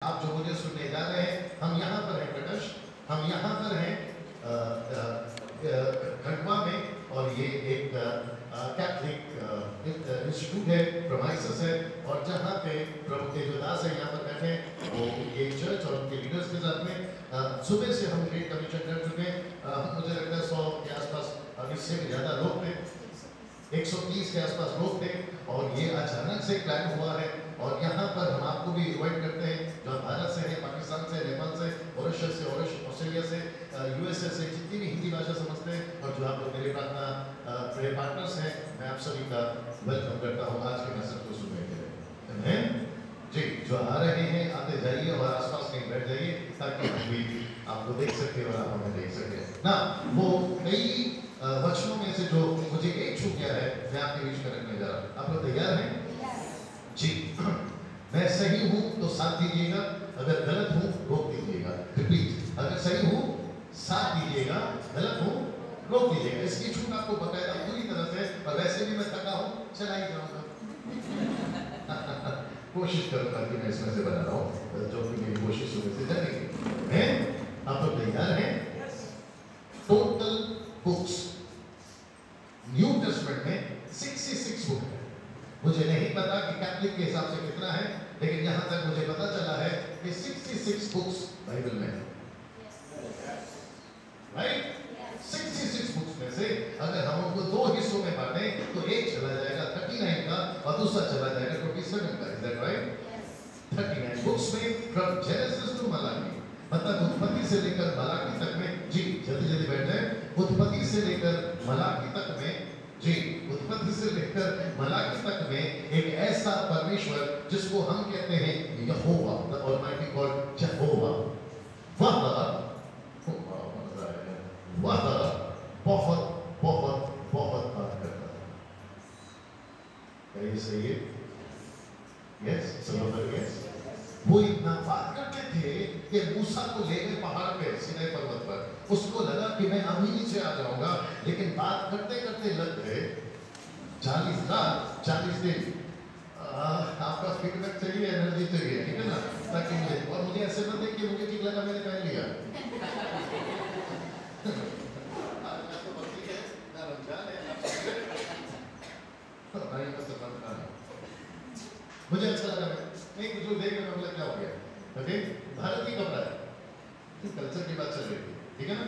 आप जो मुझे सुनने जा रहे हैं, हम यहाँ पर हैं कटश, हम यहाँ पर हैं खंडवा में, और ये एक कैथलिक इंस्टीट्यूट है, प्रोमाइसेस है, और जहाँ पे प्रभु तेजदास है यहाँ पर बैठे हैं, वो ये चर्च और उनके लीडर्स के साथ में सुबह से हम ग्रेट कमीशन कर चुके हैं। मुझे लगता है 100 के आसपास, इससे भी ज़्यादा लोग थे, 130 के आसपास लोग थे, और ये अचानक से प्लान हुआ है। और यहाँ पर हम आपको भी इन्वाइट करते हैं, जो भारत से है, पाकिस्तान से, नेपाल से, मॉरिशस से, ऑस्ट्रेलिया से, यूएसए से, जितनी भी हिंदी भाषा समझते हैं, और जो आप लोग मेरे पार्टनर्स हैं, मैं आप सभी का वेलकम करता हूँ आज के मैसेज को सुनने के लिए। जी, जो आ रहे हैं आते जाइए और आसपास कहीं बैठ जाइए, ताकि हम भी आपको देख सके और आप हमें देख सके ना। वो कई वचनों में से जो मुझे एक छू गया है, मैं आपके बीच में रखने जा रहा हूँ। आप लोग तैयार हैं? जी। मैं सही हूं तो साथ दीजिएगा, अगर गलत हूं रोक दीजिएगा। रिपीट, अगर सही हूं साथ दीजिएगा, गलत हूं रोक दीजिएगा। इसकी छूट आपको बकायदा पूरी तरह से, और वैसे भी मैं थका हूं, चला ही जाऊंगा। कोशिश करूंगा कि मैं इसमें से बना रहा हूं, जो कि मेरी कोशिश सुबह से जारी है। आप लोग तैयार हैं? टोटल बुक्स न्यू टेस्टमेंट में 66 बुक है। मुझे नहीं पता कि कैथलिक के हिसाब से कितना है, लेकिन यहां तक मुझे पता चला है कि 66 बुक्स बाइबल में है, राइट? 66 बुक्स में से अगर हम उनको दो हिस्सों में बांटें तो एक चला जाएगा 39 का और दूसरा चला जाएगा 27 का। Is that right? 39 बुक्स में फ्रॉम जेनेसिस टू मलाकी, मतलब उत्पत्ति से लेकर मलाकी तक में। जी जल्दी जल्दी बैठ जाए। उत्पत्ति से लेकर मलाकी तक में, जी उत्पत्ति से लेकर मलाकी तक में एक ऐसा परमेश्वर जिसको हम कहते हैं यहोवा, द ऑलमाइटी गॉड यहोवा, वह बहुत बहुत बहुत बात करता था। क्या ये सही है? यस, सब यस। वो इतना बात करते थे कि मूसा को ले गए पहाड़ पे, सीनै पर्वत पर। उसको लगा कि मैं अभी नीचे आ जाऊंगा, लेकिन बात करते करते लग गए 40 रात 40 दिन। आपका फीडबैक चाहिए, एनर्जी चाहिए, ठीक है ना? ताकि मुझे ऐसे मत देखिए मुझे ठीक लगा मैंने पहन लिया। मुझे अच्छा लगा, नहीं कुछ लोग देख रहे हैं, क्या हो गया? ओके, भारत की कपड़ा है, कल्चर की बात चल रही थी, ठीक है ना?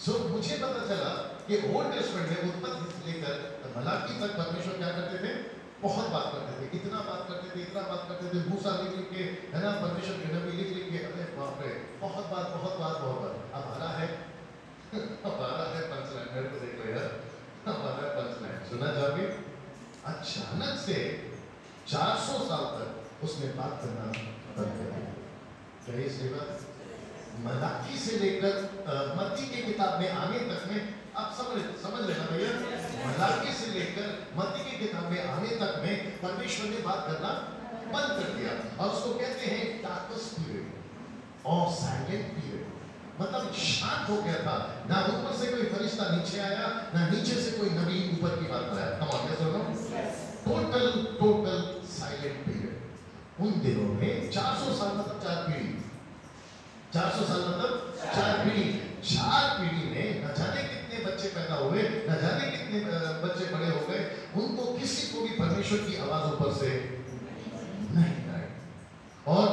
सो मुझे पता चला कि ओल्ड टेस्टमेंट में उत्पत्ति से लेकर मलाकी तक परमेश्वर क्या करते थे? बहुत बात करते थे, इतना बात करते थे, इतना बात करते थे। मूसा लिख के, है ना, परमेश्वर के नबी लिख के, अरे बाप रे, बहुत बात बहुत बात बहुत बात। अब आ रहा है पंचलाइन, मेरे को देख लो यार, हमारा पंचलाइन सुना जाओगे। अचानक से 400 साल तक उसने बात करना बंद कर दिया। क्या ये सही बात? मलाकी से लेकर मत्ती की किताब में आने तक में, आप समझ लेना भैया, मलाकी से लेकर मत्ती की किताब में आने तक में परमेश्वर ने बात करना बंद कर दिया, और उसको कहते हैं डार्केस्ट पीरियड और साइलेंट पीरियड। मतलब शांत हो गया था, ना ऊपर से कोई फरिश्ता नीचे आया, ना नीचे से कोई नबी ऊपर की बात आया। हम आगे सुनो, टोटल साइलेंट पीरियड। उन दिनों में 400 साल मतलब 4 पीढ़ी, 400 साल मतलब 4 पीढ़ी। 4 पीढ़ी में न जाने कितने बच्चे पैदा हुए, न जाने कितने बच्चे बड़े हो गए, उनको किसी को भी परमेश्वर की आवाज ऊपर से नहीं आई। और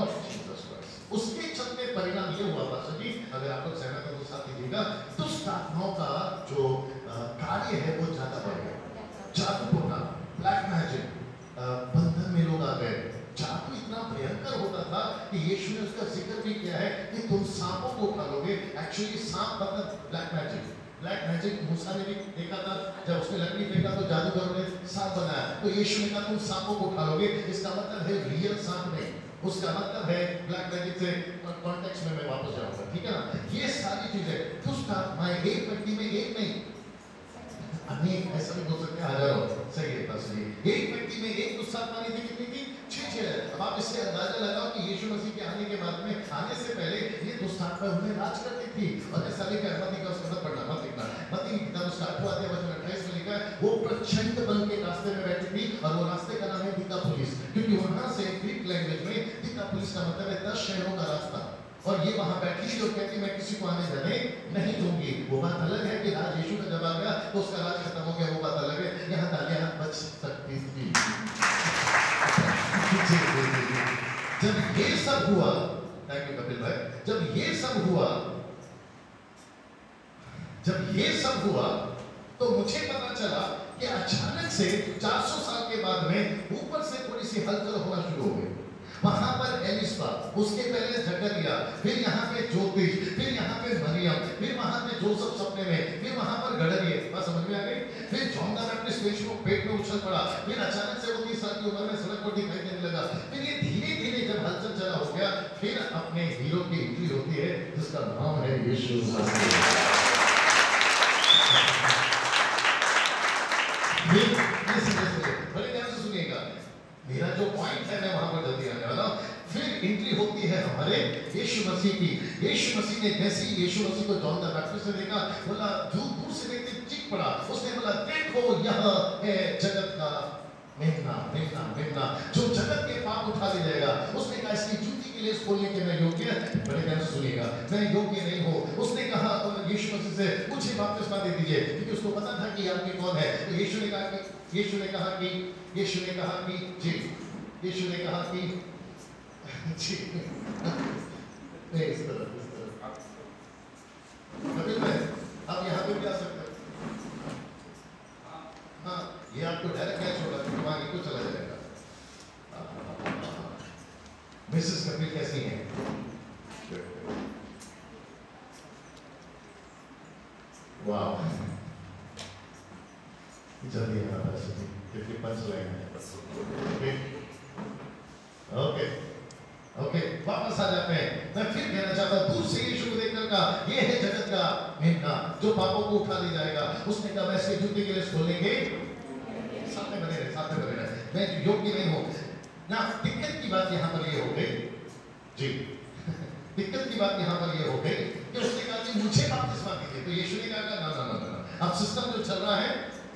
उसके चलते परिणाम ये हुआ पास्टर जी, अगर आप लोग सहमत हैं तो साथ दीजिएगा, दुष्ट आत्माओं का जो कार्य है वो ज्यादा बढ़ गया। जादू टोना, ब्लैक मैजिक, बंधन में लोग आ गए। जादू इतना भयंकर होता था कि यीशु ने उसका जिक्र भी किया है कि तुम सांपों को उठा लोगे। एक्चुअली सांप मतलब ब्लैक मैजिक। ब्लैक मैजिक मूसा ने भी देखा था, जब उसने लकड़ी फेंका तो जादूगरों ने सांप बनाया, तो यीशु ने कहा तुम सांपों को उठा लोगे। इसका मतलब है रियल सांप नहीं, उसका मतलब है ब्लैक मैजिक से कॉन्टेक्स्ट में मैं वापस जाऊंगा, ठीक है ना? ये सारी चीजें दुष्ट आत्माएं एक व्यक्ति में एक नहीं, अनेक, ऐसा भी बोल सकते हैं हजारों। सही है, बस एक व्यक्ति में एक दुष्ट आत्मा नहीं थी, कितनी थी? 6 है। अब आप इससे अंदाजा लगाओ कि यीशु मसीह के आने के बाद में, आने से पहले ये दुष्ट आत्मा उन्हें राज करती थी। और ऐसा लिखा है, मत्ती का उसका मत पढ़ना, मत लिखना, मत्ती की किताब उसका 8वां अध्याय वचन 28 में लिखा है, वो प्रचंड बन के रास्ते में बैठी थी, और वो रास्ते का नाम है दिकापुलिस, क्योंकि वहां से ग्रीक लैंग्वेज में दिकापुलिस इसका मतलब है 10 शहरों का रास्ता, और ये वहां बैठी जो कहती मैं किसी को आने जाने नहीं दूंगी। वो बात अलग है कि राज यीशु का जब आ गया तो उसका राज खत्म हो गया, वो बात अलग है। यहाँ तालियां बच सकती थी। जब ये सब हुआ, थैंक यू कपिल भाई, जब ये सब हुआ तो मुझे पता चला कि अचानक से 400 साल के बाद में ऊपर से थोड़ी सी हलचल होना शुरू हो गई। वहां पर एलिसबा, उसके पहले जकरिया, फिर यहाँ पे ज्योतिष, फिर यहाँ पे मरियम, फिर वहां पे जोसेफ सपने में, फिर वहां पर गडरिये, बात समझ में आ गई। फिर जॉन द बैप्टिस्ट पेश को पेट में उछल पड़ा, फिर अचानक से वो 30 साल की उम्र में सड़क पर दिखाई देने लगा। फिर ये धीरे धीरे जब हलचल चला हो गया, फिर अपने हीरो की एंट्री होती है जिसका नाम है यीशु मसीह। बड़े ध्यान से सुनिएगा, मेरा जो पॉइंट है मैं वहां पर जल्दी आने वाला हूं। फिर एंट्री होती है हमारे यीशु मसीह की। यीशु मसीह ने जैसे ही यीशु मसीह को जॉन द बैप्टिस्ट ने देखा, बोला, दूर से देखते चीख पड़ा, उसने बोला, देखो यह है जगत का मेमना, मेमना, मेमना, जो जगत के पाप उठा ले जाएगा। उसने कहा इसकी जूती के लिए खोलने के मैं योग्य, बड़े ध्यान से सुनिएगा, मैं योग्य नहीं हूँ। उसने कहा यीशु मसीह से, मुझे बपतिस्मा दे दीजिए, क्योंकि उसको पता था कि आदमी कौन है। तो यीशु ने कहा कि जी, यीशु ने कहा कि जी, इस तरह कपिल भाई, आप यहाँ पे भी आ सकते हैं। हाँ, ये आपको डायरेक्ट कैच होगा, फिर आगे को चला जाएगा। मिसेस कपिल कैसी हैं? वाह, जल्दी हमारा पास क्योंकि पंच लाइन है। ओके, ओके, वापस आ जाते हैं। मैं फिर कहना चाहता हूँ, दूर से यीशु को देखकर कहा, ये है जगत का मेमना, जो पापों को उठा ले जाएगा। उसने कहा, मैं इसके जूते के लिए खोलेंगे, साथ में बने रहे, मैं योग्य नहीं हूँ ना। दिक्कत की बात यहाँ पर ये हो गई जी, दिक्कत की बात यहाँ पर ये हो गई कि उसने कहा कि मुझे बपतिस्मा दीजिए। तो यीशु ने कहा ना, अब सिस्टम जो चल रहा है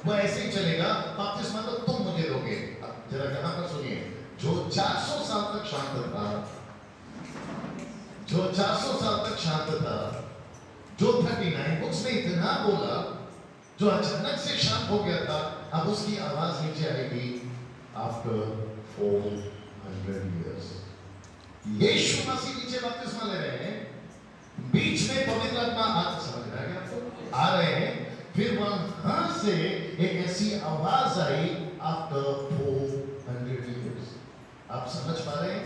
वो ऐसे ही चलेगा, बपतिस्मा तो तुम मुझे दोगे। अब जरा यहाँ पर सुनिए, जो 400 साल तक शांत था, जो 400 साल तक शांत था, जो 39 बुक्स में इतना बोला, जो अचानक से शांत हो गया था, अब उसकी आवाज नीचे आएगी आफ्टर 400 years। यीशु मसीह नीचे बपतिस्मा ले रहे हैं, बीच में पवित्र आत्मा समझ रहा है आपको, आ रहे हैं, फिर वहां से एक ऐसी आवाज आई आफ्टर 400 years। आप समझ पा रहे हैं?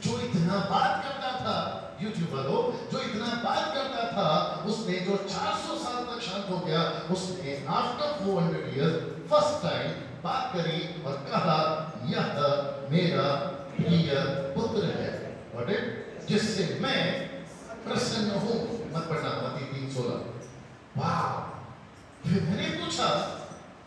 जो इतना बात करता था, यूट्यूब वालों, जो इतना बात करता था, उसने जो 400 साल तक शांत हो गया, उसने आफ्टर 400 years फर्स्ट टाइम बात करी और कहा, यह मेरा प्रिय पुत्र है, जिससे मैं प्रसन्न हूं। मत पढ़ना, मत्ती 3:16। वाह, फिर मैंने पूछा,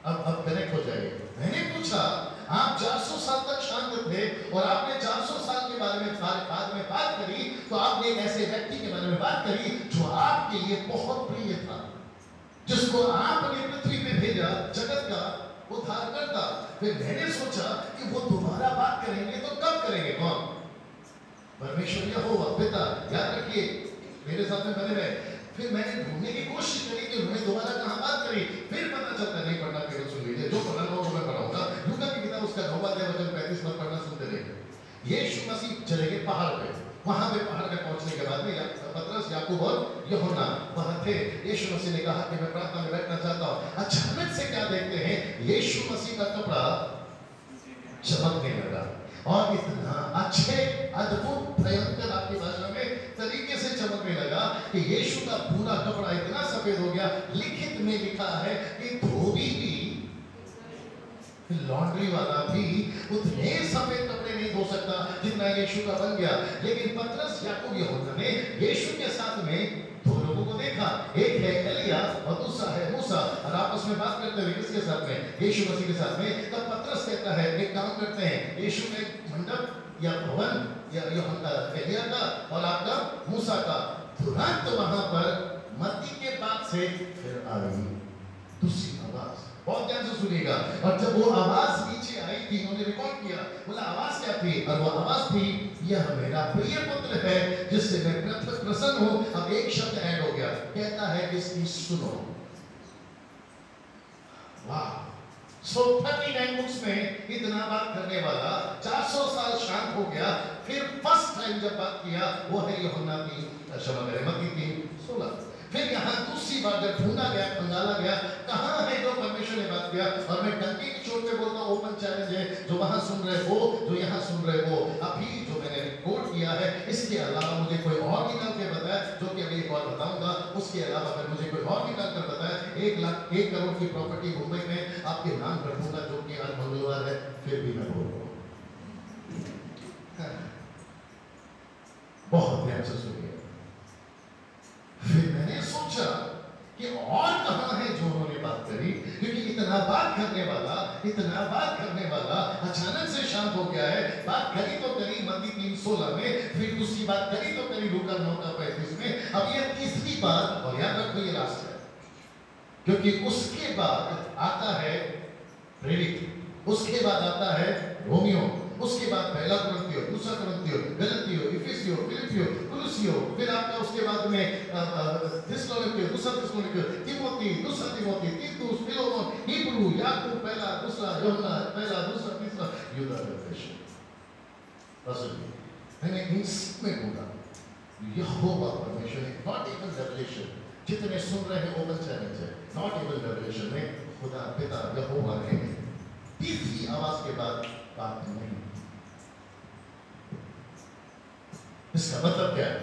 अब कनेक्ट हो जाएगा। मैंने पूछा, आप 400 साल तक शांत थे और आपने 400 साल के बारे में बाद में बात करी, तो आपने एक ऐसे व्यक्ति के बारे में बात करी जो आपके लिए बहुत प्रिय था, जिसको आपने पृथ्वी पे भेजा, जगत का उद्धार करता। फिर मैंने सोचा कि वो दोबारा बात करेंगे तो कब करेंगे? कौन? परमेश्वर यहोवा पिता। याद रखिए, मेरे साथ में बने रहे। फिर मैंने ढूंढने की कोशिश करी कि उन्होंने दोबारा कहाँ बात करी। फिर पता चलता नहीं पढ़ना, केवल सुन लीजिए, जो पढ़ना होगा मैं पढ़ाऊंगा। लूका की किताब उसका 9 अध्याय वचन 35 में पढ़ना, सुनते रहिए। यीशु मसीह चले गए पहाड़ पे। वहां पे पहाड़ पे पहुंचने के बाद में पतरस, याकूब और यूहन्ना वहां थे। यीशु मसीह ने कहा कि मैं प्रार्थना में बैठना चाहता हूँ। अचानक से क्या देखते हैं, यीशु मसीह का कपड़ा चमकने लगा और इतना अच्छे, अद्भुत, भयंकर, आपकी भाषा में तरीके से चमकने लगा कि यीशु का पूरा कपड़ा इतना सफेद हो गया। लिखित में लिखा है कि धोबी भी, लॉन्ड्री वाला भी उतने सफेद कपड़े नहीं धो सकता जितना यीशु का बन गया। लेकिन पतरस, याकूब, यूहन्ना ने यीशु के साथ में दो लोगों को देखा, एक है एलिया और दूसरा है मूसा, और आपस में बात करते हुए किसके साथ में? यीशु मसीह के साथ में। तब पतरस कहता है, एक काम करते हैं, यीशु में मंडप या भवन या एलिया का और आपका मूसा का। तुरंत वहां पर मत्ती के बाद से फिर आई दूसरी आवाज, बहुत ध्यान से सुनिएगा। और जब वो आवाज नीचे आई थी, उन्होंने रिकॉर्ड किया, बोला आवाज क्या थी, और वो आवाज थी, यह मेरा प्रिय पुत्र है जिससे मैं प्रसन्न हूं। अब एक शब्द ऐड हो गया, कहता है इसकी सुनो। वाह। सो 39 बुक्स में इतना बात करने वाला 400 साल शांत हो गया, फिर फर्स्ट टाइम जब बात किया वो है यूहन्ना की क्षमा करें मत्ती 3:16। फिर यहाँ दूसरी बार जब ढूंढा गया, खंगाला गया, कहाँ है जो परमेश्वर ने बात किया। और मैं टंकी की चोट पे बोलता हूँ, ओपन चैलेंज है, जो वहां सुन रहे हो, जो यहाँ सुन रहे हो, अभी जो मैंने रिकॉर्ड किया है, इसके अलावा मुझे कोई और निकाल के बताए, जो कि अभी एक और बताऊंगा, उसके अलावा अगर मुझे कोई और निकाल कर बताए, 1 करोड़ की प्रॉपर्टी मुंबई में आपके नाम कर दूंगा, जो कि आज मंगलवार है, फिर भी मैं बोल रहा हूँ। बहुत ध्यान से सुनिए। फिर मैंने सोचा कि और कहां है जो उन्होंने बात करी, क्योंकि इतना बात करने वाला अचानक से शांत हो गया है। बात करी तो करी मत्ती 3:16 में, फिर दूसरी बात करी तो करी लूका 9:35 में, अब ये तीसरी बात, और याद रखो ये लास्ट है, क्योंकि उसके बाद आता है प्रेरित, उसके बाद आता है रोमियो, उसके बाद पहला कुरिन्थियों, दूसरा कुरिन्थियों, गलातियों, इफिसियों, फिलिपियों, कुलुसियों, फिर आपका उसके बाद में थिस्सलुनीकियों, दूसरा थिस्सलुनीकियों, तीमोथी, दूसरा तीमोथी, तीतुस, फिलोमोन, हिब्रू, याकूब, पहला, दूसरा, यूहन्ना, पहला, दूसरा, तीसरा, यूदा, रेवलेशन। मैंने इन सब में ढूंढा यहोवा परमेश्वर ने, नॉट इवन रेवलेशन, जितने सुन रहे हैं ओपन चैलेंज है, नॉट इवन रेवलेशन में खुदा पिता यहोवा ने तीसरी आवाज के बाद बात नहीं। इसका मतलब क्या है?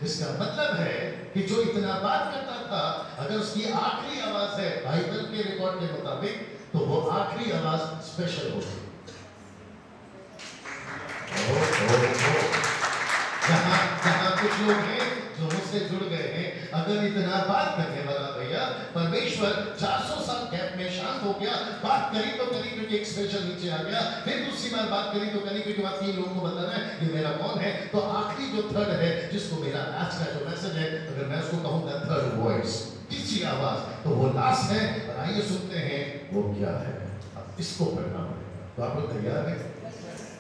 इसका मतलब है कि जो इतना बात करता था, अगर उसकी आखिरी आवाज है बाइबल के रिकॉर्ड के मुताबिक, तो वो आखिरी आवाज स्पेशल होगी। जहां कुछ लोग हैं जो मुझसे जुड़ गए हैं, अगर इतना बात करने वाला भैया परमेश्वर 400 साल गैप में शांत हो गया, बात करी तो करी क्योंकि एक स्पेशल नीचे आ गया, फिर दूसरी बार बात करी तो करी क्योंकि बात 3 लोगों को बताना है कि मेरा कौन है। तो आखिरी जो थर्ड है, जिसको मेरा आज का जो मैसेज है, अगर मैं उसको कहूँगा थर्ड वॉइस, तीसरी आवाज, तो वो लास्ट है। और आइए सुनते हैं वो क्या है। अब इसको पढ़ना पड़ेगा, तो आप लोग तैयार हैं?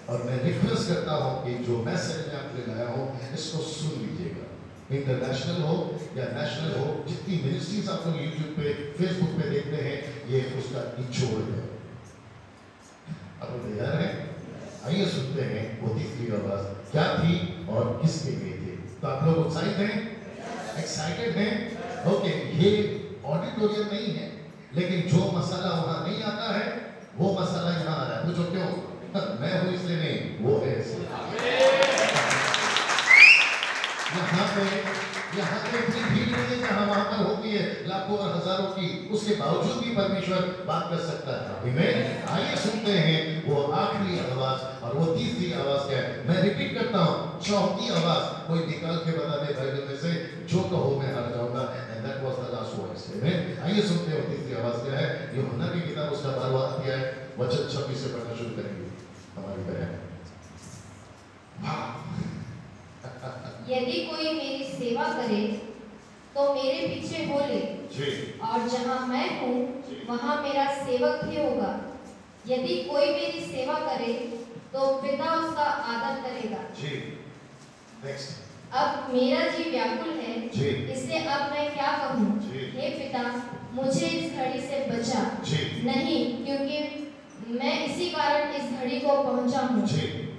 और मैं रिक्वेस्ट करता हूं कि जो मैसेज मैं आपके लाया हूं, इसको सुन लीजिएगा। इंटरनेशनल हो या नेशनल हो, जितनी मिनिस्ट्रीज आप लोग यूट्यूब पे, फेसबुक पे देखते हैं, ये उसका निचोड़ है। आप लोग तैयार हैं? आइए सुनते हैं वो तीसरी आवाज क्या थी और किसके लिए थी। तो आप लोग उत्साहित हैं, एक्साइटेड हैं? ओके, ये ऑडिटोरियम नहीं है, लेकिन जो मसाला वहां नहीं आता है, वो मसाला यहाँ आ रहा है। पूछो क्यों? मैं हूं इसलिए नहीं, वो है इसलिए। यहाँ पे इतनी भीड़ नहीं है जहाँ वहां पर होती है लाखों और हजारों की, उसके बावजूद भी परमेश्वर बात कर सकता है। आमीन। आइए सुनते हैं वो आखिरी आवाज, और वो तीसरी आवाज क्या है। मैं रिपीट करता हूँ, चौथी आवाज कोई निकाल के बता दे बाइबल में से, जो कहो मैं हार जाऊंगा, and that was the last voice. आमीन। आइए सुनते हैं वो तीसरी आवाज क्या है। यूहन्ना की किताब उसका 12वां अध्याय वचन 26 से पढ़ना शुरू करेंगे हमारी बहन। यदि कोई मेरी सेवा करे तो मेरे पीछे हो ले, और जहाँ मैं हूँ वहाँ मेरा सेवक भी होगा। यदि कोई मेरी सेवा करे तो पिता उसका आदर करेगा। अब मेरा जी व्याकुल है, इसलिए अब मैं क्या कहूँ? हे पिता, मुझे इस घड़ी से बचा नहीं, क्योंकि मैं इसी कारण इस घड़ी को पहुँचा हूँ।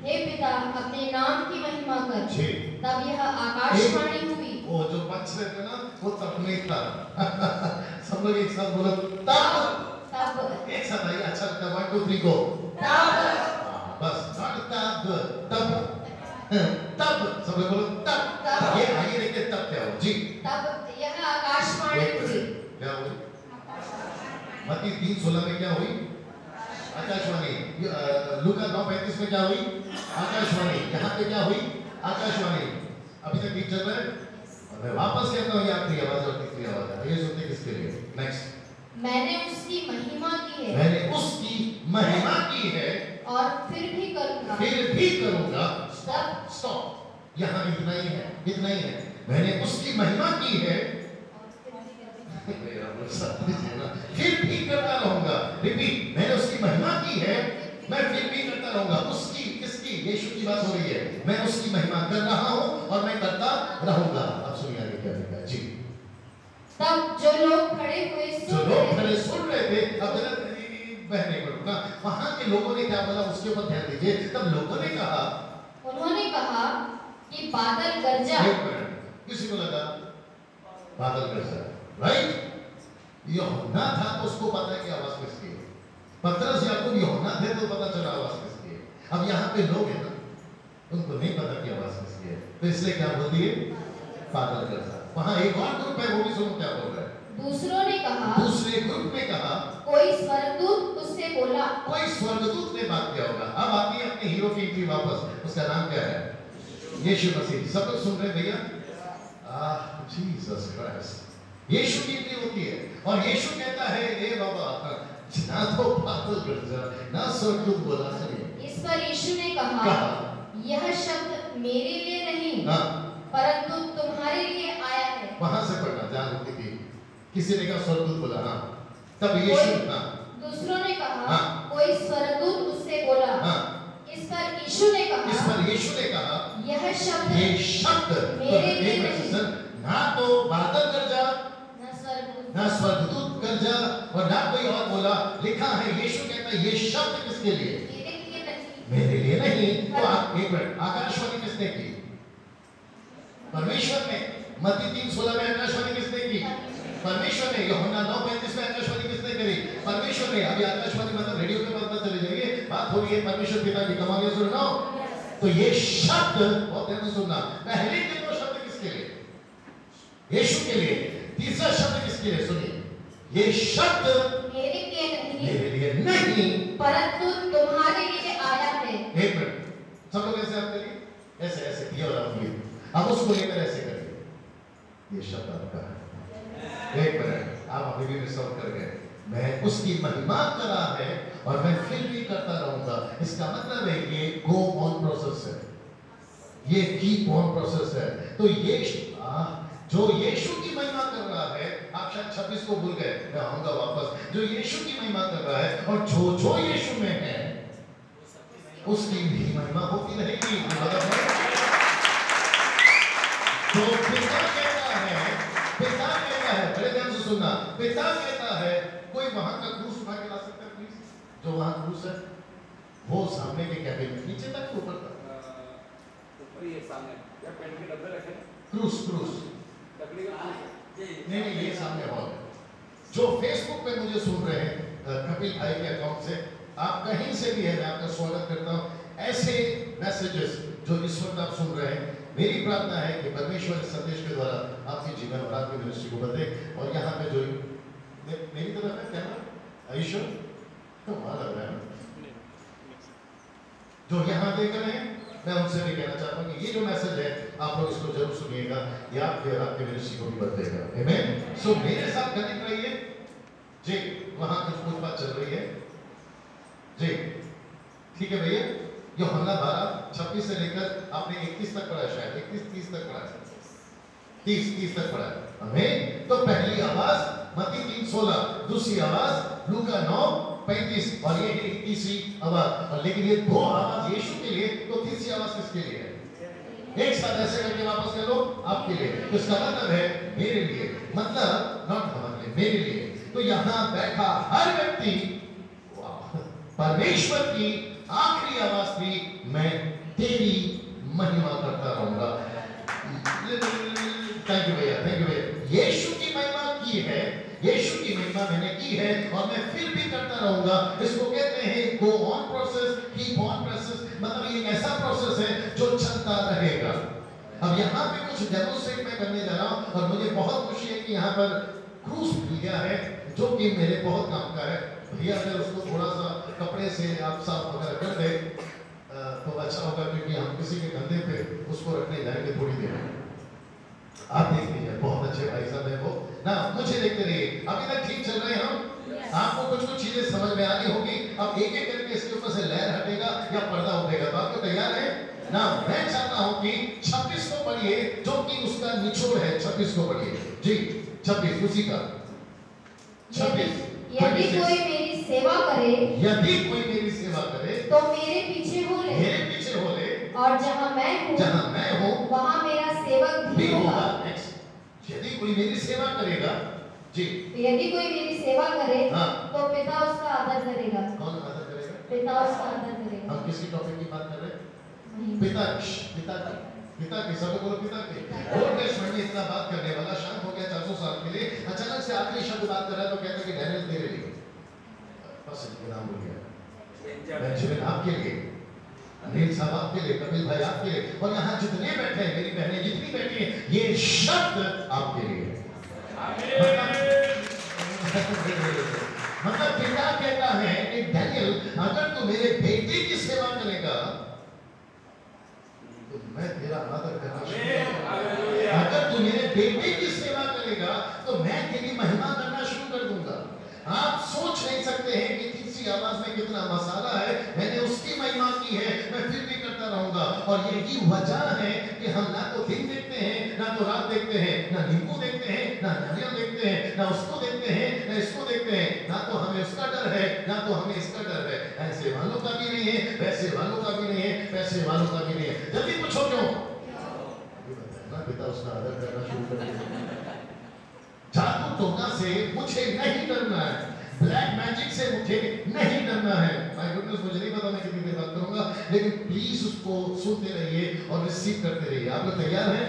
हे पिता, अपने नाम की महिमा कर। तब यह आकाशवाणी हुई। वो जो पक्ष रहते ना, वो तब नहीं था। सब लोग एक साथ बोलो तब। एक साथ आइए, अच्छा लगता है। 1 2 3 गो। बस, नॉट तब, तब सब लोग बोलो तब। ये आइए देखते तब क्या हो जी। तब यह आकाशवाणी हुई। क्या हुई? मत्ती 3:16 में क्या हुई? आकाशवाणी। लूका 9:35 में क्या हुई? आकाशवाणी। यहाँ पे क्या हुई? आकाशवाणी। अभी तक ठीक चल रहा है? और मैं वापस कहता हूँ, ये आखिरी आवाज और तीसरी आवाज है। ये सुनते किसके लिए? नेक्स्ट। मैंने उसकी महिमा की है। मैंने उसकी महिमा की है, और फिर भी करूँगा। फिर भी करूँगा। Stop, stop. यहाँ इतना ही है, इतना ही है। मैंने उसकी महिमा की है, फिर भी करता रहूंगा। रिपीट, मैंने उसकी महिमा की है, मैं फिर भी करता रहूंगा। उसकी, किसकी? यीशु की बात हो रही है। मैं उसकी महिमा कर रहा हूं और मैं करता रहूंगा। अब सुनिए आगे क्या लिखा है जी। तब जो लोग खड़े हुए सुन रहे थे, अब जरा बहने पड़ूंगा, वहां के लोगों ने क्या बोला उसके ऊपर ध्यान दीजिए। तब लोगों ने कहा, उन्होंने कहा कि बादल गरजा। किसी को लगा बादल गरजा, राइट? यूहन्ना था तो उसको पता है कि आवाज किसकी है। पतरस याकूब यूहन्ना थे तो पता चला आवाज किसकी है। अब यहाँ पे लोग हैं ना, उनको नहीं पता कि आवाज किसकी है, तो इसलिए क्या बोल दिए? बादल गरजा। वहां एक और ग्रुप है, वो भी सुनो क्या बोल रहा है। दूसरों ने कहा, दूसरे ग्रुप ने कहा, कोई स्वर्गदूत उससे बोला। कोई स्वर्गदूत ने बात किया होगा। अब आती है अपने हीरो की एंट्री वापस। उसका नाम क्या है? यीशु मसीह। सब लोग सुन रहे भैया? Jesus Christ. यीशु की एंट्री होती है और यीशु कहता है, ए बाबा, ना तो बादल गरजा, ना स्वर्गदूत बोला। सुनिए, इस पर यीशु ने कहा, यह शब्द मेरे लिए नहीं, परंतु तुम्हारे लिए आया है। वहां से पढ़ना जहां होती थी। किसी ने कहा स्वर्गदूत बोला, हाँ। तब यीशु, दूसरों ने कहा, कोई स्वर्गदूत उससे बोला। इस पर यीशु ने कहा, यह शब्द मेरे लिए नहीं। ना तो बादल गरजा, ना स्वर्गदूत गरजा, और ना कोई और बोला। लिखा है, यीशु कहता है, ये शब्द किसके लिए? मेरे लिए नहीं। तो आप एक मिनट, आकाशवाणी किसने की? परमेश्वर ने। मत्ती 3:16 में आकाशवाणी किसने की? परमेश्वर ने। यूहन्ना 9:35 में आकाशवाणी किसने करी? परमेश्वर ने। अभी आकाशवाणी मतलब रेडियो पे पता चले जाइए, बात हो रही है परमेश्वर पिता की। कमाल सुन रहा हो? तो ये शब्द बहुत ध्यान से सुनना। पहले के दो शब्द किसके लिए? यीशु के लिए। तीसरा शब्द किसके लिए? सुनिए, ये शब्द मेरे लिए नहीं, परंतु तुम्हारे लिए आया है। एक मिनट, सब लोग ऐसे आप करिए, ऐसे ऐसे ये और आप ये, अब उसको लेकर ऐसे करिए। ये शब्द आपका है। एक मिनट, आप अभी भी मिस आउट कर गए। मैं उसकी महिमा कर रहा है और मैं फिर भी करता रहूंगा। इसका मतलब है ये गो ऑन प्रोसेस है, ये कीप ऑन प्रोसेस है। तो ये जो यीशु की महिमा कर रहा है, आप शायद 26 को भूल गए, मैं आऊंगा वापस। जो यीशु की महिमा कर रहा है और जो यीशु में है उसकी भी महिमा होती रहेगी। मतलब तो पिता कहता है, बड़े ध्यान से सुनना, पिता कहता है, कोई वहां का क्रूस उठा के ला सकता है प्लीज? जो वहां क्रूस है वो सामने के कैबिन में, नीचे तक ऊपर तक सामने या पेन के डब्बे रखे क्रूस नहीं, ये सामने हॉल है। जो फेसबुक पे मुझे सुन रहे हैं कपिल भाई के अकाउंट से, आप कहीं से भी है, मैं आपका स्वागत करता हूँ। ऐसे मैसेजेस जो इस वक्त आप सुन रहे हैं, मेरी प्रार्थना है कि परमेश्वर इस संदेश के द्वारा आपके जीवन और आपकी मिनिस्ट्री को बदले। और यहाँ पे जो मेरी तरफ है कैमरा, आयुष तो वहां लग रहा है, जो यहाँ देख रहे हैं, मैं उनसे भी कहना चाहता हूँ कि ये जो मैसेज है आप लोग इसको जरूर सुनिएगा, ये आपके मिनिस्ट्री को भी बदलेगा। आमीन। सो मेरे साथ कनेक्ट रहिए जी। वहां कुछ बात चल रही है जी, ठीक है भैया। यूहन्ना 12:26 से लेकर आपने 31 तक पढ़ा, शायद 31-30 तक पढ़ा, 30 तक पढ़ा। आमीन। तो पहली आवाज मत्ती 3:16, दूसरी आवाज लूका 9:35 और ये है तीसरी आवाज। और लेकिन ये दो आवाज यीशु के लिए, तो तीसरी आवाज किसके लिए है? एक साथ ऐसे करके वापस कर लो, आपके लिए। तो इसका मतलब है मेरे लिए, मतलब नॉट हमारे लिए, मेरे लिए। तो यहाँ बैठा हर व्यक्ति परमेश्वर की आखिरी आवाज थी, मैं तेरी महिमा करता रहूंगा। थैंक यू भैया, थैंक यू भैया। यीशु की महिमा की है, यीशु की महिमा मैंने की है और मैं फिर भी करता रहूंगा। इसको कहते हैं go on process, keep on process. मतलब ये ऐसा प्रोसेस है जो चलता रहेगा। अब यहाँ पे कुछ डेमोन्स्ट्रेट मैं करने जा रहा हूँ और मुझे बहुत खुशी है कि यहाँ पर क्रूस मिल गया है, जो कि मेरे बहुत काम का है। भैया अगर उसको थोड़ा सा कपड़े से आप साफ वगैरह कर दे तो अच्छा होगा, क्योंकि हम किसी के कंधे पे उसको रखने जाएंगे थोड़ी देर। आप देख लीजिए, बहुत अच्छे भाई साहब है वो ना, मुझे देखते रहिए। अभी तक ठीक चल रहे हैं हम। आपको कुछ चीजें समझ में आ गई होगी। अब एक एक करके इसके ऊपर से लहर हटेगा या पर्दा उठेगा। तो आपको तैयार है ना? मैं चाहता हूं कि 26 को पढ़िए, जो कि उसका निचोड़ है। 26 को पढ़िए जी, 26 उसी का। यदि कोई मेरी सेवा करे, यदि कोई मेरी सेवा करे तो मेरे पीछे हो ले, मेरे पीछे हो ले, और जहाँ मैं हूँ वहाँ मेरा सेवक भी होगा। यदि कोई मेरी सेवा करेगा, जी, यदि कोई मेरी सेवा करे, हाँ, तो पिता उसका आदर करेगा। कौन आदर करेगा? पिता उसका आदर करेगा। हम किसकी टॉपिक की बात कर रहे हैं? पिता की, सब बोलो पिता की। ओल्ड टेस्टमेंट में इतना बात करने वाला शांत हो गया 400 साल के लिए, अचानक से आखिरी शब्द बात कर रहा है तो कहता है कि डैनियल तेरे लिए, बस इनके नाम बोल गया, बेंजामिन आपके लिए, अनिल साहब आपके लिए, कपिल भाई आपके लिए, और यहाँ जितने बैठे हैं, मेरी बहनें जितनी बैठी हैं, ये शब्द आपके लिए। मतलब पिता कहता है कि डैनियल, अगर तू मेरे बेटे की सेवा करेगा तो मैं तेरा आदर करना शुरू करूंगा। अगर तू मेरे बेटे की सेवा करेगा तो मैं तेरी महिमा करना शुरू कर दूंगा। आप सोच नहीं सकते हैं कि तीसरी आवाज में कितना मसाला है। मैंने उसकी महिमा की है, मैं फिर भी करता रहूंगा। और यही वजह है कि हम ना तो दिन देखते हैं, ना तो रात देखते हैं, ना नींबू देखते हैं, ना नारियल देखते हैं, ना उसको देखते हैं, ना इसको देखते हैं। ना तो हमें उसका डर है, ना तो हमें इसका डर है। ऐसे वालों का भी नहीं है, वैसे वालों का भी नहीं है, पैसे वालों का भी नहीं है। जल्दी पूछो क्यों? ना पिता उसका आदर करना शुरू कर दिया। जादू टोना से मुझे नहीं डरना है, ब्लैक मैजिक से मुझे नहीं डरना है। माय गुडनेस, मुझे नहीं पता मैं कितनी देर बात करूंगा, लेकिन प्लीज उसको सुनते रहिए और रिसीव करते रहिए। आप लोग तैयार हैं?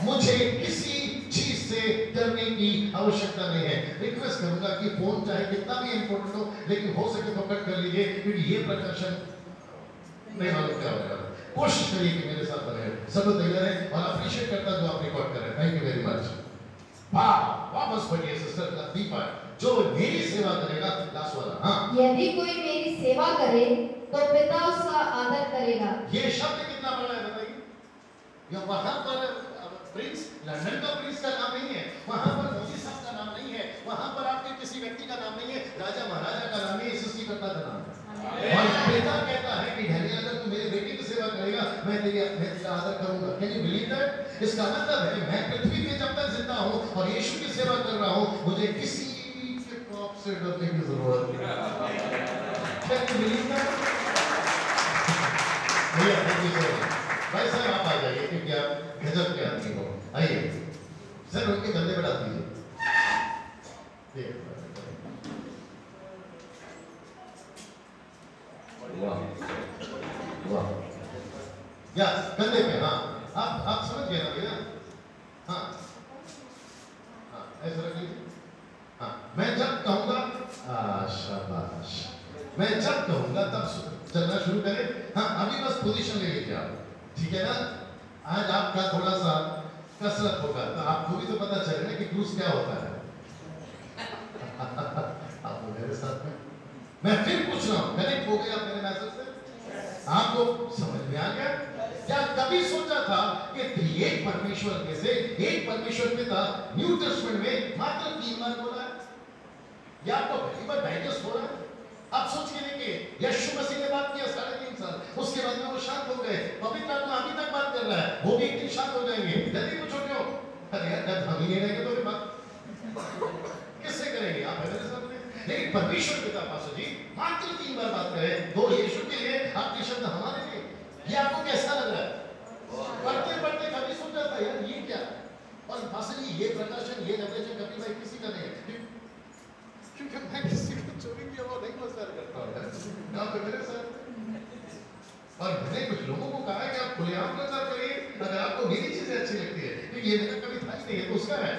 मुझे किसी चीज से डरने की आवश्यकता नहीं है। रिक्वेस्ट करूंगा कि फोन चाहे कितना भी इंपॉर्टेंट हो, लेकिन हो सके तो कट कर लीजिए, क्योंकि ये प्रदर्शन नहीं मालूम क्या होगा। कोशिश करिए कि मेरे साथ बने। सब लोग तैयार हैं? और अप्रिशिएट करता जो आप रिकॉर्ड कर रहे हैं, थैंक यू वेरी मच। वापस पढ़िए सिस्टर दीपा, जो मेरी सेवा करेगा, लास्ट वाला। हाँ, यदि कोई मेरी सेवा करे तो पिता उसका आदर करेगा। ये शब्द कितना बड़ा है बताइए। ये वहां पर प्रिंस, लंदन का प्रिंस का नाम नहीं है, वहां पर मोदी साहब का नाम नहीं है, वहां पर आपके किसी व्यक्ति का नाम नहीं है, राजा महाराजा का नाम नहीं है, सृष्टिकर्ता का नाम है। और पिता कहता है कि डैनियल, अगर तू मेरे बेटे की सेवा करेगा, मैं तेरा आदर करूंगा। Can you believe that? इसका मतलब है मैं पृथ्वी पे जब तक जिंदा हूं और यीशु की सेवा कर रहा हूं, मुझे किसी के पाप से डरने की जरूरत नहीं। Can you believe that? भैया थैंक यू सर। भाई साहब आप आ जाइए, क्योंकि आप गजब के आदमी हो। आइए सर, उनके गंदे बढ़ा दीजिए। वाह वाह, या कंधे पे। हाँ, आप समझ गए ना भैया? हाँ हाँ, ऐसा रख लीजिए। हाँ, मैं जब कहूँगा, शाबाश, मैं जब कहूँगा तब चलना शुरू करें। हाँ, अभी बस पोजीशन ले लीजिए आप, ठीक है ना? आज आपका थोड़ा सा कसरत होगा, तो आपको भी तो पता चलेगा कि क्रूज क्या होता है। आप मेरे साथ में, मैं फिर पूछ रहा हूँ, कनेक्ट हो गया मेरे मैसेज से? आपको समझ में आ गया? क्या कभी सोचा था कि एक परमेश्वर में से एक परमेश्वर पिता न्यू टेस्टमेंट में मात्र 3 बार बोला है? या आपको पहली बार डाइजेस्ट हो रहा है? आप सोच के देखिए, यीशु मसीह ने बात किया 3.5 साल, उसके बाद में वो शांत हो गए। पवित्र आत्मा अभी तक बात कर रहा है, वो भी एक दिन शांत हो जाएंगे। जल्दी पूछो क्यों? अरे यार, जब हम ही नहीं रहेंगे तो फिर बात किससे करेंगे? आप मेरे साथ में। लेकिन परमेश्वर पिता पास जी मात्र 3 बार बात करे, 2 यीशु के लिए, आपके शब्द हमारे लिए। ये आपको कैसा लग रहा है? पढ़ते पढ़ते कभी सोचा था यार ये क्या? और पास जी ये प्रकाशन, ये रेवलेशन कभी भाई किसी का नहीं है, क्योंकि मैं किसी को चोरी किया वो नहीं प्रचार करता हूं ना, तो मेरे साथ। और मैंने कुछ लोगों को कहा कि आप खुलेआम प्रचार करिए अगर आपको मेरी चीजें अच्छी लगती है, क्योंकि ये मेरा कभी था ही नहीं है, तो उसका है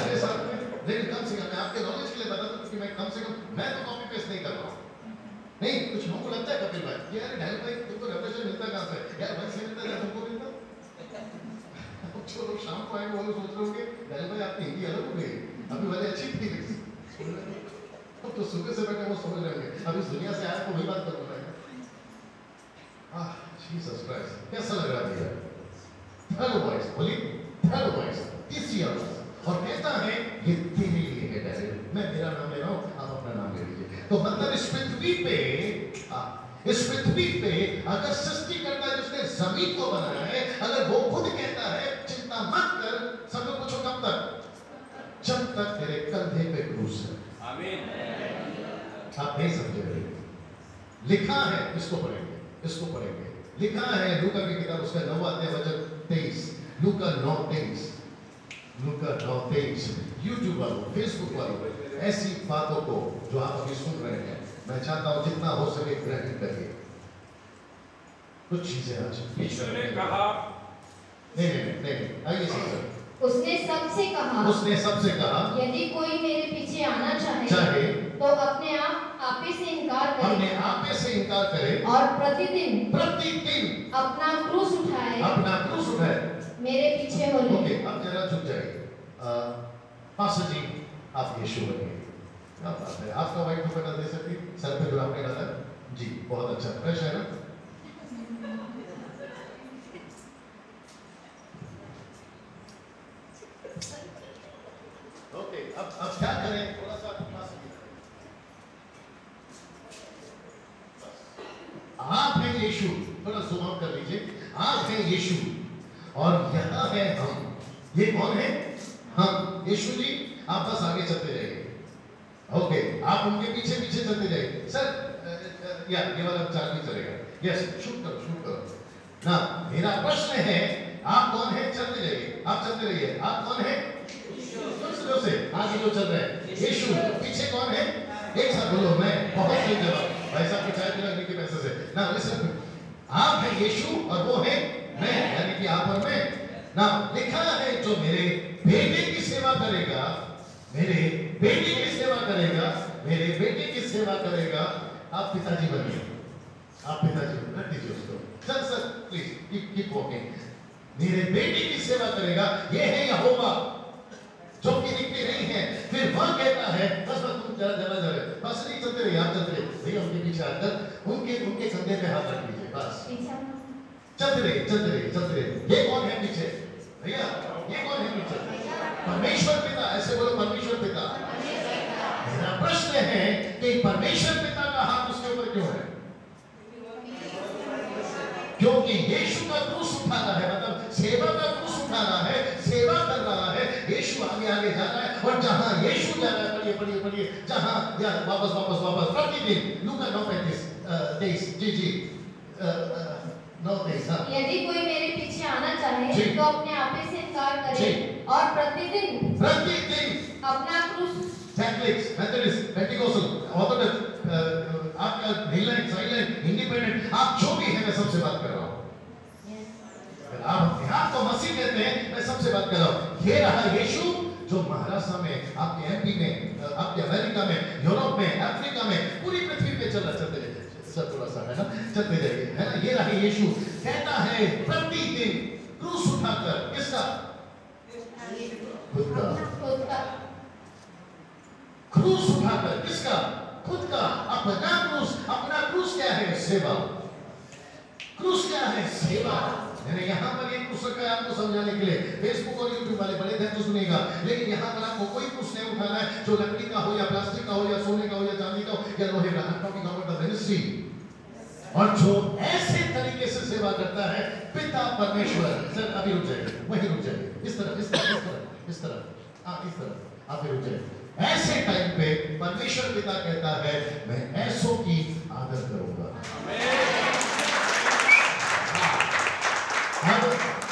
मेरे साथ में। लेकिन कम से कम मैं आपके नॉलेज के लिए बता दूं कि मैं कम से कम, मैं तो कॉपी पेस्ट नहीं कर रहा हूँ। नहीं, कुछ लोगों को लगता है कपिल भाई यार ढाई भाई तुमको रेवलेशन मिलता कहाँ से? यार वहीं से मिलता है तुमको मिलता। जो लोग शाम को आएंगे वो लोग सोच रहे होंगे ढाई भाई आपकी हिंदी अलग हो गई, अभी वाले अच्छी थी तो सुबह से बैठे वो समझ रहे होंगे, अभी दुनिया से आया तो वही बात कर रहा है। जीसस क्राइस्ट, कैसा लग रहा है? थर्ड वॉइस बोली, थर्ड वॉइस, तीसरी आवाज, और कहता है ये तेरे लिए है डैनियल, मैं मेरा नाम ले रहा हूँ, आप अपना नाम ले लीजिए। तो मतलब इस पृथ्वी पे अगर सृष्टिकर्ता जिसने जमीन को बनाया है, अगर वो खुद कहता है चिंता मत कर, सब लोग पूछो कब तक? जब तक तेरे कंधे पे आप नहीं समझे। लिखा है, इसको पढ़ेंगे, इसको पढ़ेंगे। लिखा है लूका की किताब उसका 9वां अध्याय वचन 23, लूका 9:23, लूका 9:23। यूट्यूब वालों, फेसबुक वालों, ऐसी बातों को जो आप अभी सुन रहे हैं, मैं चाहता हूं जितना हो सके ग्रहण करिए। कुछ चीजें आज यीशु ने कहा, नहीं, आइए सर। उसने सबसे कहा, यदि कोई मेरे पीछे आना चाहे तो अपने आपे से इनकार करे, और प्रतिदिन अपना क्रूस उठाए मेरे पीछे हो ले। ओके, अब जरा झुक जाइए। पास्टर जी, आप यीशु बनिए। क्या बात है, आपका वाइट दुपट्टा दे सकती, सर पे जो आपने डाला जी, बहुत अच्छा, फ्रेश है ना। ओके, अब क्या करें, थोड़ा सा आप हैं यीशु, थोड़ा ज़ूम आउट कर लीजिए। आप हैं यीशु और यहाँ है हम। ये कौन है? हम। यीशु जी, आप बस आगे चलते जाइए। ओके, आप उनके पीछे पीछे चलते जाइए। सर या ये वाला चार भी चलेगा। यस, शूट करो ना। मेरा प्रश्न है, आप कौन है? चलते जाइए, आप चलते रहिए। आप कौन है? से आगे जो चल रहे हैं यीशु। पीछे कौन है? एक साथ बोलो, मैं। बहुत सही जवाब भाई साहब की चाय पिलाने के पैसे से ना। लिसन, आप है यीशु और वो है मैं, यानी कि आप और मैं ना। लिखा है जो मेरे बेटे की सेवा करेगा, मेरे बेटे की सेवा करेगा। आप पिताजी बनिए, आप पिताजी रख दीजिए उसको। Sir please keep walking. मेरे बेटे की सेवा करेगा, ये है यहोवा जो कि दिखते नहीं है। फिर वह कहता है, बस तुम जरा बस नहीं, चलते रहिए, आप चलते रहिए भैया। उनके पीछे आकर उनके कंधे पे हाथ रख लीजिए, बस चलते रहिए। ये कौन है पीछे भैया? ये कौन है पीछे? परमेश्वर पिता। ऐसे बोलो, परमेश्वर पिता। मेरा प्रश्न है कि परमेश्वर पिता का हाथ उसके ऊपर क्यों है? क्योंकि यीशु का क्रूस उठाना है, मतलब सेवा का क्रूस उठाना है, सेवा कर रहा है। यीशु आगे जा रहा है और जहां यीशु जा रहा है, पढ़िए जहां वापस प्रतिदिन। लूका 9:23 जी 9:23। यदि कोई मेरे पीछे आना चाहे तो अपने आपे से इनकार करे और प्रतिदिन अपना क्रूस। कैथलिक्स, मेथोडिस्ट, पेंटिकोस्टल, ऑर्थोडॉक्स, आपका हिलैंड, साइलेंट, इंडिपेंडेंट, आप जो भी है, मैं सबसे बात कर रहा हूँ। आप तो मसीह कहते हैं, मैं सबसे बात कर रहा हूँ। ये रहा यीशु जो महाराष्ट्र में, आपके एमपी में, आपके अमेरिका में, यूरोप में, अफ्रीका में, पूरी पृथ्वी पे चल रहा। चलते जाइए सर, थोड़ा सा है ना, चलते जाइए, है ना। ये रहा यीशु, कहता है प्रतिदिन क्रूस उठाकर। किसका? खुद का। क्रूस उठाकर किसका? खुद का। अपना क्रूस क्या है? सेवा। क्रूस क्या है? सेवा। मैंने यहाँ पर एक क्रूस रखा है आपको समझाने के लिए। फेसबुक और यूट्यूब वाले बड़े ध्यान से सुनेगा, लेकिन यहाँ पर आपको कोई क्रूस नहीं उठाना है जो लकड़ी का हो या प्लास्टिक का हो या सोने का हो या चांदी का हो या लोहे का। I'm talking about the ministry। और जो ऐसे तरीके से सेवा करता है पिता परमेश्वर। सर अभी रुक जाइए, वहीं रुक जाइए, इस तरफ आप रुक जाइए। ऐसे टाइम पे परमेश्वर पिता कहता है, मैं ऐसों की आदर करूंगा।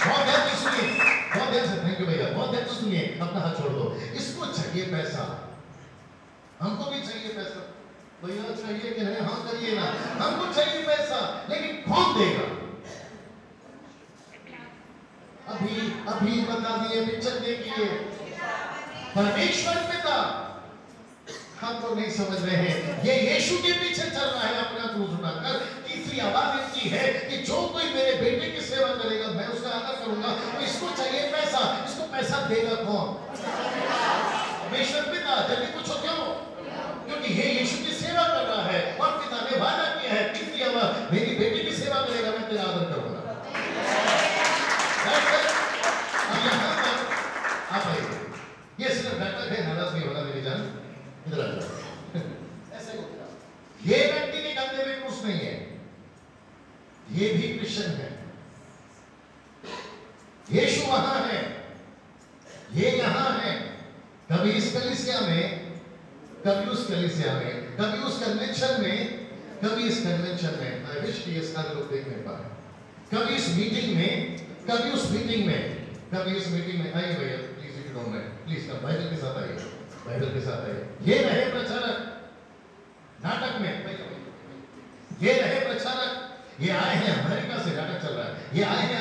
बहुत ध्यान से सुनिए, बहुत ध्यान से। थैंक यू भैया, बहुत ध्यान से सुनिए। अपना हाथ छोड़ दो। इसको चाहिए पैसा, हमको भी चाहिए पैसा। भैया चाहिए कि नहीं? हाँ करिए ना, हमको चाहिए पैसा, लेकिन कौन देगा? अभी बता दिए, पिक्चर देखिए। परमेश्वर पिता। हम तो नहीं समझ रहे हैं। ये यीशु के पीछे चल रहा है अपना क्रूस उठाकर। तीसरी आवाज इनकी है कि जो कोई मेरे बेटे की सेवा करेगा, मैं उसका आदर करूंगा। तो इसको चाहिए पैसा। इसको पैसा देगा कौन? परमेश्वर पिता। जल्दी पूछो क्यों? क्योंकि ये यीशु की सेवा कर रहा है और पिता ने वादा किया है, तीसरी आवाज, मेरी बेटी की सेवा करेगा, मैं तेरा आदर करूंगा। आप आइए, ये सिर्फ नाटक है, नाराज नहीं होना मेरी जान। इधर आ जाओ। ऐसे ये व्यक्ति के कंधे में क्रूस नहीं है, ये भी क्रिश्चियन है। यीशु वहां है, ये यहां है। कभी इस कलीसिया में, कभी उस कलीसिया में। कभी उस कन्वेंशन में, कभी इस कन्वेंशन में, आई विश कि ये सारे लोग देखने पाए, कभी इस मीटिंग में, कभी उस मीटिंग में, कभी इस मीटिंग में। आइए भैया please, if you don't mind, please come, Bible के साथ आइए, बाइबल के साथ आइए। ये रहे प्रचारक नाटक में, ये रहे प्रचारक, ये आए हैं अमेरिका से, नाटक चल रहा है, ये आए हैं